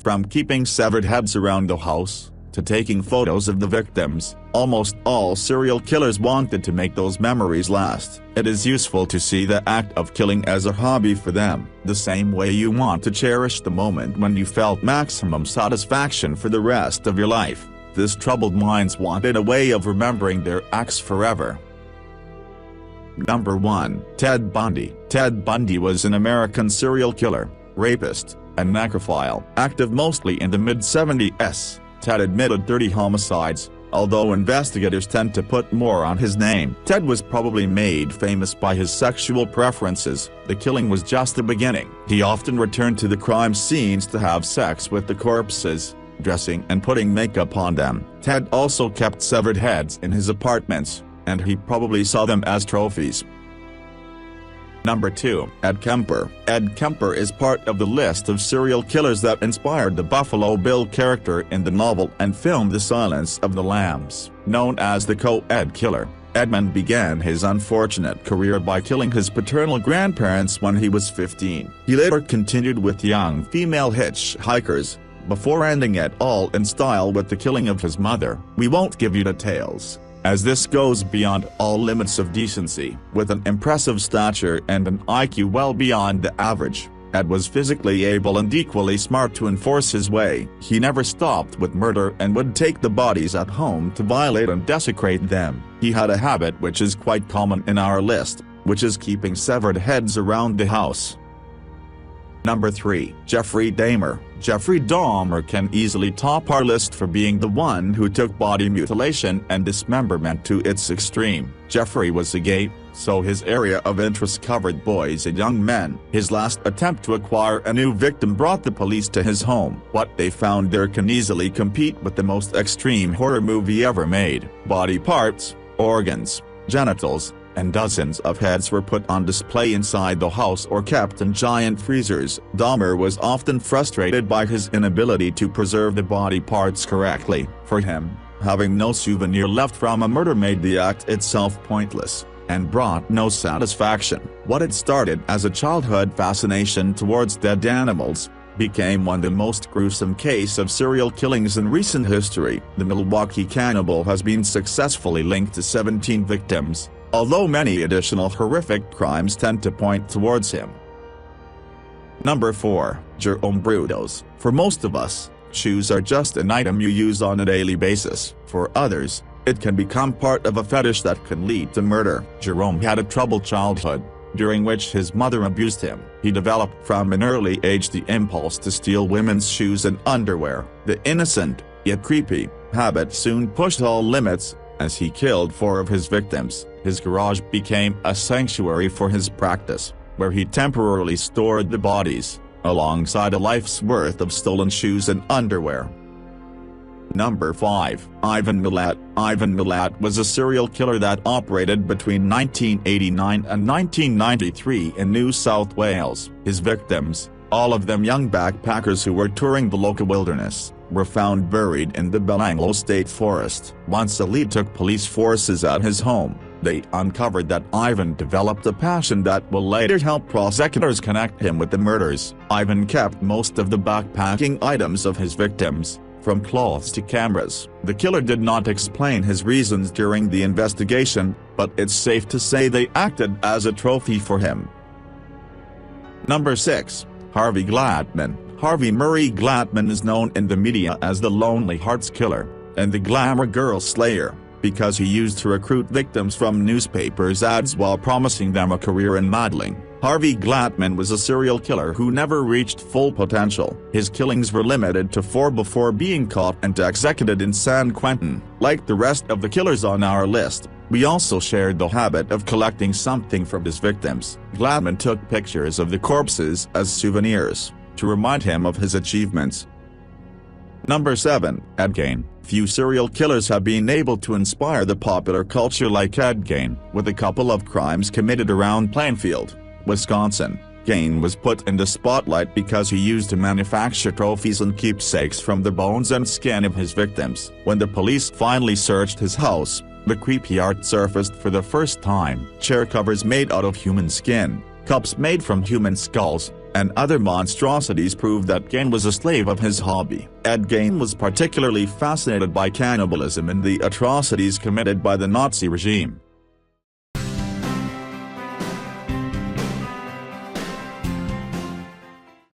From keeping severed heads around the house, to taking photos of the victims, almost all serial killers wanted to make those memories last. It is useful to see the act of killing as a hobby for them, the same way you want to cherish the moment when you felt maximum satisfaction for the rest of your life. This troubled minds wanted a way of remembering their acts forever. Number 1. Ted Bundy. Ted Bundy was an American serial killer, rapist, and necrophile. Active mostly in the mid-70s, Ted admitted 30 homicides, although investigators tend to put more on his name. Ted was probably made famous by his sexual preferences. The killing was just the beginning. He often returned to the crime scenes to have sex with the corpses, dressing and putting makeup on them. Ted also kept severed heads in his apartments, and he probably saw them as trophies. Number 2. Ed Kemper. Ed Kemper is part of the list of serial killers that inspired the Buffalo Bill character in the novel and film The Silence of the Lambs. Known as the Co-Ed Killer, Edmund began his unfortunate career by killing his paternal grandparents when he was 15. He later continued with young female hitchhikers, before ending it all in style with the killing of his mother. We won't give you details, as this goes beyond all limits of decency. With an impressive stature and an IQ well beyond the average, Ed was physically able and equally smart to enforce his way. He never stopped with murder and would take the bodies at home to violate and desecrate them. He had a habit which is quite common in our list, which is keeping severed heads around the house. Number 3. Jeffrey Dahmer. Jeffrey Dahmer can easily top our list for being the one who took body mutilation and dismemberment to its extreme. Jeffrey was gay, so his area of interest covered boys and young men. His last attempt to acquire a new victim brought the police to his home. What they found there can easily compete with the most extreme horror movie ever made. Body parts, organs, genitals, and dozens of heads were put on display inside the house or kept in giant freezers. Dahmer was often frustrated by his inability to preserve the body parts correctly. For him, having no souvenir left from a murder made the act itself pointless, and brought no satisfaction. What had started as a childhood fascination towards dead animals, became one of the most gruesome case of serial killings in recent history. The Milwaukee cannibal has been successfully linked to 17 victims, although many additional horrific crimes tend to point towards him. Number 4. Jerome Brudos. For most of us, shoes are just an item you use on a daily basis. For others, it can become part of a fetish that can lead to murder. Jerome had a troubled childhood, during which his mother abused him. He developed from an early age the impulse to steal women's shoes and underwear. The innocent, yet creepy, habit soon pushed all limits, as he killed 4 of his victims. His garage became a sanctuary for his practice, where he temporarily stored the bodies, alongside a life's worth of stolen shoes and underwear. Number 5. Ivan Milat. Ivan Milat was a serial killer that operated between 1989 and 1993 in New South Wales. His victims, all of them young backpackers who were touring the local wilderness, were found buried in the Belanglo State Forest. Once a lead took police forces at his home, they uncovered that Ivan developed a passion that will later help prosecutors connect him with the murders. Ivan kept most of the backpacking items of his victims, from clothes to cameras. The killer did not explain his reasons during the investigation, but it's safe to say they acted as a trophy for him. Number 6. Harvey Gladman. Harvey Murray Gladman is known in the media as the Lonely Hearts Killer, and the Glamour Girl Slayer, because he used to recruit victims from newspapers' ads while promising them a career in modeling. Harvey Gladman was a serial killer who never reached full potential. His killings were limited to 4 before being caught and executed in San Quentin. Like the rest of the killers on our list, we also shared the habit of collecting something from his victims. Gladman took pictures of the corpses as souvenirs, to remind him of his achievements. Number 7. Ed Gein. Few serial killers have been able to inspire the popular culture like Ed Gein. With a couple of crimes committed around Plainfield, Wisconsin, Gein was put in the spotlight because he used to manufacture trophies and keepsakes from the bones and skin of his victims. When the police finally searched his house, the creepy art surfaced for the first time. Chair covers made out of human skin, cups made from human skulls, and other monstrosities prove that Gein was a slave of his hobby. Ed Gein was particularly fascinated by cannibalism and the atrocities committed by the Nazi regime.